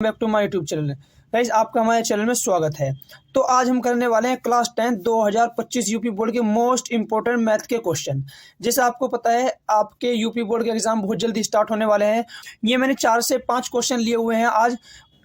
Back to my YouTube channel. Guys, आपका हमारे channel में स्वागत है। तो आज हम करने वाले हैं क्लास 10 2025 यूपी बोर्ड के मोस्ट इंपोर्टेंट मैथ के क्वेश्चन। जैसे आपको पता है, आपके यूपी बोर्ड के एग्जाम बहुत जल्दी स्टार्ट होने वाले हैं। ये मैंने 4 से 5 क्वेश्चन लिए हुए हैं आज,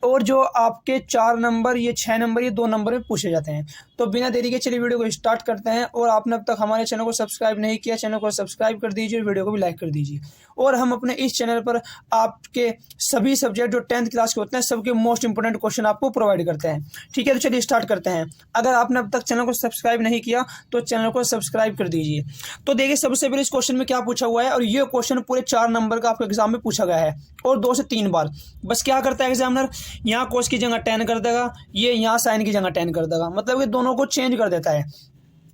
और जो आपके 4 नंबर, ये 6 नंबर, ये 2 नंबर में पूछे जाते हैं। तो बिना देरी के चलिए वीडियो को स्टार्ट करते हैं। और आपने अब तक हमारे चैनल को सब्सक्राइब नहीं किया, चैनल को सब्सक्राइब कर दीजिए और वीडियो को भी लाइक कर दीजिए। और हम अपने इस चैनल पर आपके सभी सब्जेक्ट जो 10th क्लास के होते हैं, सबके मोस्ट इंपोर्टेंट क्वेश्चन आपको प्रोवाइड करते हैं। ठीक है, तो चलिए स्टार्ट करते हैं। अगर आपने अब तक चैनल को सब्सक्राइब नहीं किया तो चैनल को सब्सक्राइब कर दीजिए। तो देखिए, सबसे पहले इस क्वेश्चन में क्या पूछा हुआ है, और ये क्वेश्चन पूरे 4 नंबर का आपके एग्जाम में पूछा गया है, और 2 से 3 बार। बस क्या करता है एग्जामिनर, यहाँ कोस की जगह 10 कर देगा, ये यहाँ साइन की जगह 10 कर देगा, मतलब कि दोनों को चेंज कर देता है।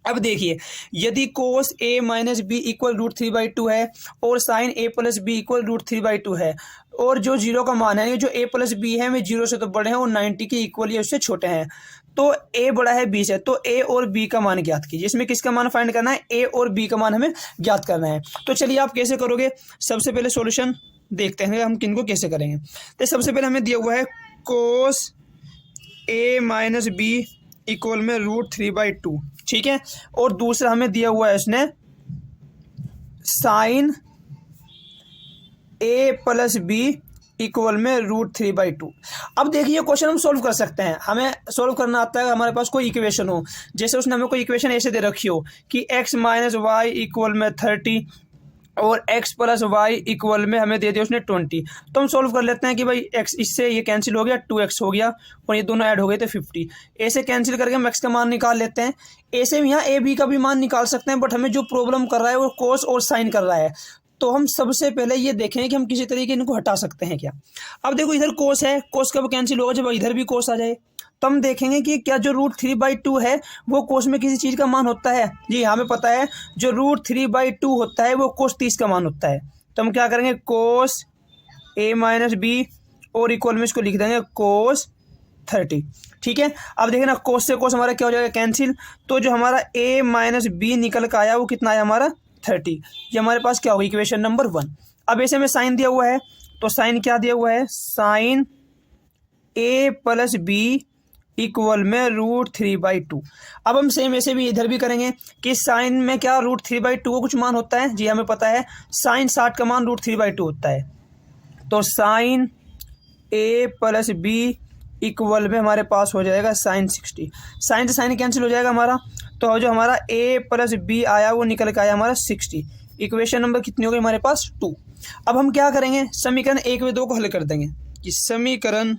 अब देखिए, यदि cos a minus B equal √3/2 है और sine a plus B equal √3/2 है, और जो जीरो का मान है, ये जो a प्लस बी है, वे 0 से तो बड़े हैं और 90 के इक्वल या उससे छोटे हैं, तो a बड़ा है b से, तो a और b का मान ज्ञात कीजिए। इसमें किसका मान फाइंड करना है, a और b का मान हमें ज्ञात करना है। तो चलिए आप कैसे करोगे, सबसे पहले सॉल्यूशन देखते हैं हम किनको कैसे करेंगे। तो सबसे पहले हमें दिया हुआ है कोस a माइनस बी इक्वल में √3/2, ठीक है। और दूसरा हमें दिया हुआ है इसने sine a plus B equal में √3/2। अब देखिए, क्वेश्चन हम सोल्व कर सकते हैं। हमें सोल्व करना आता है, हमारे पास कोई इक्वेशन हो। जैसे उसने हमें कोई इक्वेशन ऐसे दे रखी हो कि x माइनस वाई इक्वल में 30 और x प्लस वाई इक्वल में हमें दे दिया उसने 20। तो हम सोल्व कर लेते हैं कि भाई x इससे ये कैंसिल हो गया, 2x हो गया, और ये दोनों ऐड हो गए थे 50। ऐसे कैंसिल करके हम x का मान निकाल लेते हैं। ऐसे यहाँ a b का भी मान निकाल सकते हैं, बट हमें जो प्रॉब्लम कर रहा है वो कोस और साइन कर रहा है। तो हम सबसे पहले ये देखें कि हम किसी तरीके इनको हटा सकते हैं क्या। अब देखो, इधर कोस है, कोस कब कैंसिल होगा, जब इधर भी कोस आ जाए। तो हम देखेंगे कि क्या जो √3/2 है वो कोस में किसी चीज़ का मान होता है। जी हमें पता है, जो √3/2 होता है वो कोस 30 का मान होता है। तो हम क्या करेंगे, कोस a माइनस बी और इक्वल में इसको लिख देंगे कोस 30। ठीक है, अब देखिए ना, कोस से कोस हमारा क्या हो जाएगा, कैंसिल। तो जो हमारा a माइनस बी निकल कर आया वो कितना आया हमारा 30। ये हमारे पास क्या होगा, इक्वेशन नंबर 1। अब ऐसे में साइन दिया हुआ है, तो साइन क्या दिया हुआ है, sine a plus B equal में √3/2। अब हम सेम ऐसे भी इधर भी करेंगे कि साइन में क्या √3/2 को कुछ मान होता है। जी हमें पता है, साइन 60 का मान √3/2 होता है। तो sine a plus B equal में हमारे पास हो जाएगा साइन 60। साइन से साइन कैंसिल हो जाएगा हमारा, तो जो हमारा a प्लस बी आया वो निकल के आया हमारा 60। इक्वेशन नंबर कितनी हो गई हमारे पास, 2। अब हम क्या करेंगे, समीकरण 1 व 2 को हल कर देंगे। कि समीकरण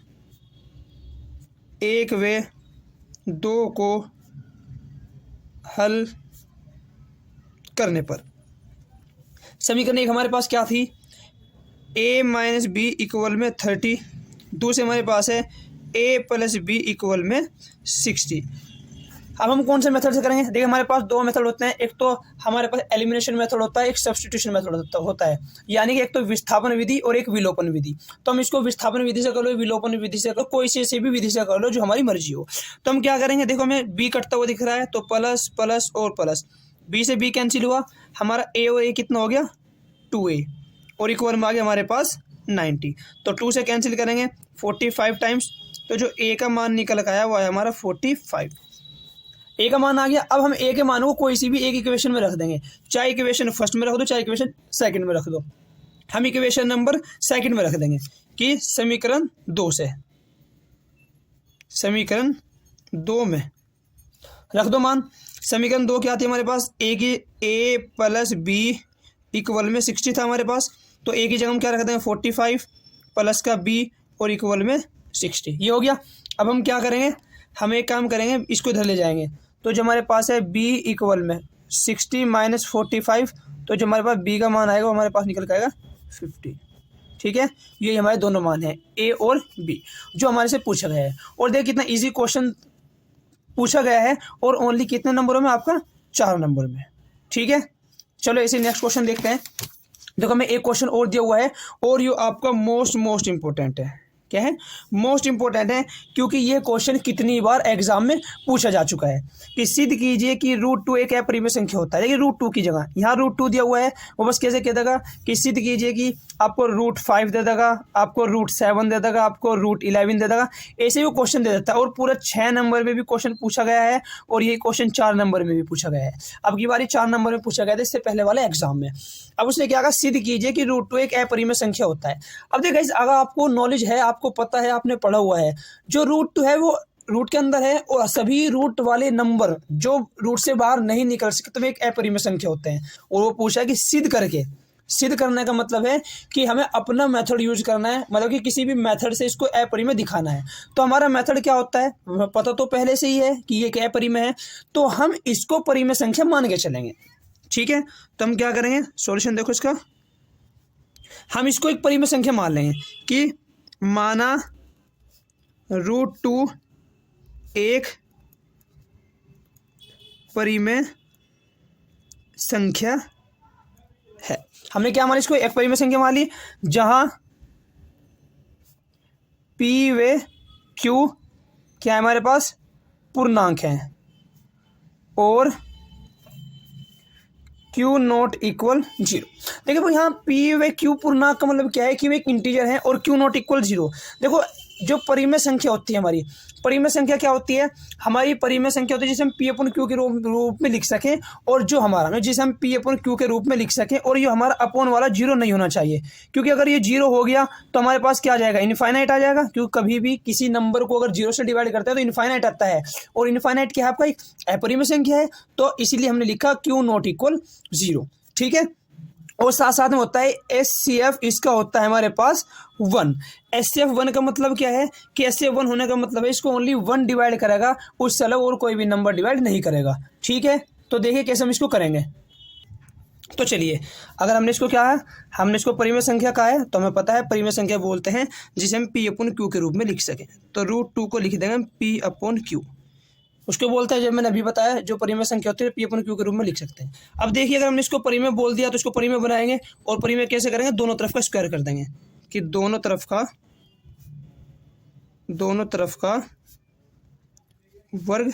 1 व 2 को हल करने पर समीकरण 1 हमारे पास क्या थी, a माइनस बी इक्वल में 30। दूसरे हमारे पास है a प्लस बी इक्वल में 60। अब हम कौन से मेथड से करेंगे, देखिए हमारे पास 2 मेथड होते हैं। एक तो हमारे पास एलिमिनेशन मेथड होता है, एक सब्स्टिट्यूशन मेथड होता है। यानी कि एक तो विस्थापन विधि और एक विलोपन विधि। तो हम इसको विस्थापन विधि से कर लो, विलोपन विधि से कर लो, कोई से भी विधि से कर लो, जो हमारी मर्जी हो। तो हम क्या करेंगे, देखो हमें b कटता हुआ दिख रहा है, तो प्लस प्लस और प्लस, b से b कैंसिल हुआ, हमारा a और a कितना हो गया 2a, और इक्वल में आ गया हमारे पास 90। तो 2 से कैंसिल करेंगे 45 टाइम्स, तो जो a का मान निकल कर आया वो है हमारा 45। a का मान आ गया। अब हम a के मान को कोई सी भी एक इक्वेशन में रख देंगे, चाहे इक्वेशन फर्स्ट में रख दो, चाहे इक्वेशन सेकंड में रख दो। हम इक्वेशन नंबर सेकंड में रख देंगे कि समीकरण 2 से, समीकरण 2 में रख दो मान। समीकरण 2 क्या आती है हमारे पास, a प्लस बी इक्वल में 60 था हमारे पास। तो a की जगह हम क्या रख देंगे 45 प्लस का b और इक्वल में 60। ये हो गया। अब हम क्या करेंगे, हम एक काम करेंगे, इसको इधर ले जाएंगे। तो जो हमारे पास है b इक्वल में 60 माइनस 45, तो जो हमारे पास b का मान आएगा वो हमारे पास निकल के आएगा 50। ठीक है, ये हमारे दोनों मान हैं a और b जो हमारे से पूछा गया है। और देखिए कितना इजी क्वेश्चन पूछा गया है, और ओनली कितने नंबरों में, आपका 4 नंबर में। ठीक है, चलो इसे नेक्स्ट क्वेश्चन देखते हैं। देखो हमें एक क्वेश्चन और दिया हुआ है, और ये आपका मोस्ट इंपॉर्टेंट है। क्या है, मोस्ट इंपॉर्टेंट है, क्योंकि ये क्वेश्चन कितनी बार एग्जाम में पूछा जा चुका है कि सिद्ध कीजिए कि √2 एक अपरिमेय संख्या होता है। देखिए √2 की जगह यहाँ √2 दिया हुआ है, वो बस कैसे कह देगा कि सिद्ध कीजिए कि आपको √5 दे देगा, आपको √7 दे देगा, आपको √11 दे देगा, ऐसे भी क्वेश्चन दे देता है। और पूरा 6 नंबर में भी क्वेश्चन पूछा गया है और ये क्वेश्चन 4 नंबर में भी पूछा गया है। अब की बारी 4 नंबर में पूछा गया था इससे पहले वाले एग्जाम में। अब उसने क्या कहा, सिद्ध कीजिए कि √2 एक अपरिमेय संख्या होता है। अब देखिए अगर आपको नॉलेज है, आपको पता है, आपने पढ़ा हुआ है, जो √2 है वो रूट के अंदर है और सभी रूट वाले नंबर जो रूट से बाहर नहीं निकल सकते तो एक अपरिमेय संख्या होते हैं। और वो पूछा है कि सिद्ध करके, सिद्ध करने का मतलब है कि हमें अपना मेथड यूज करना है, मतलब कि किसी भी मेथड से इसको अपरिमेय दिखाना है। तो हमारा मेथड क्या होता है, पता तो पहले से ही है कि ये क्या अपरिमेय है, तो हम इसको परिमेय संख्या मान के चलेंगे। ठीक है, तो हम क्या करेंगे, सॉल्यूशन देखो इसका, हम इसको एक परिमेय संख्या मान लेंगे कि माना √2 एक परिमेय संख्या है। हमने क्या माना, इसको एक परिमेय संख्या मान ली जहां P व Q क्या है हमारे पास, पूर्णांक है और Q0 = 0। देखिए भाई यहाँ P व Q पूर्णांक का मतलब क्या है कि वो एक इंटीजर है और Q0 = 0। देखो जो परिमेय संख्या होती है हमारी, परिमेय संख्या क्या होती है, हमारी परिमेय संख्या होती है जिसे हम P/Q के रूप में लिख सकें, और जो हमारा जिसे हम P/Q के रूप में लिख सकें, और ये हमारा अपॉन वाला 0 नहीं होना चाहिए, क्योंकि अगर ये 0 हो गया तो हमारे पास क्या आ जाएगा, इनफाइनाइट आ जाएगा। क्योंकि कभी भी किसी नंबर को अगर 0 से डिवाइड करते हैं तो इनफाइनाइट आता है, और इनफाइनाइट क्या है आपका एक अपरिमेय संख्या है, तो इसीलिए हमने लिखा Q0 = 0। ठीक है, और साथ साथ में होता है SCF, इसका होता है हमारे पास 1। SCF 1 का मतलब क्या है कि SCF 1 होने का मतलब है इसको ओनली 1 डिवाइड करेगा, उससे अलग और कोई भी नंबर डिवाइड नहीं करेगा। ठीक है, तो देखिए कैसे हम इसको करेंगे। तो चलिए, अगर हमने इसको क्या है, हमने इसको परिमेय संख्या कहा है, तो हमें पता है परिमेय संख्या बोलते हैं जिसे हम P/Q के रूप में लिख सकें। तो √2 को लिख देंगे P/Q, उसको बोलते हैं, जब मैंने अभी बताया जो परिमेय संख्या होती है P/Q के रूप में लिख सकते हैं। अब देखिए अगर हमने इसको परिमेय बोल दिया तो इसको परिमेय बनाएंगे, और परिमेय कैसे करेंगे, दोनों तरफ का स्क्वायर कर देंगे कि दोनों तरफ का वर्ग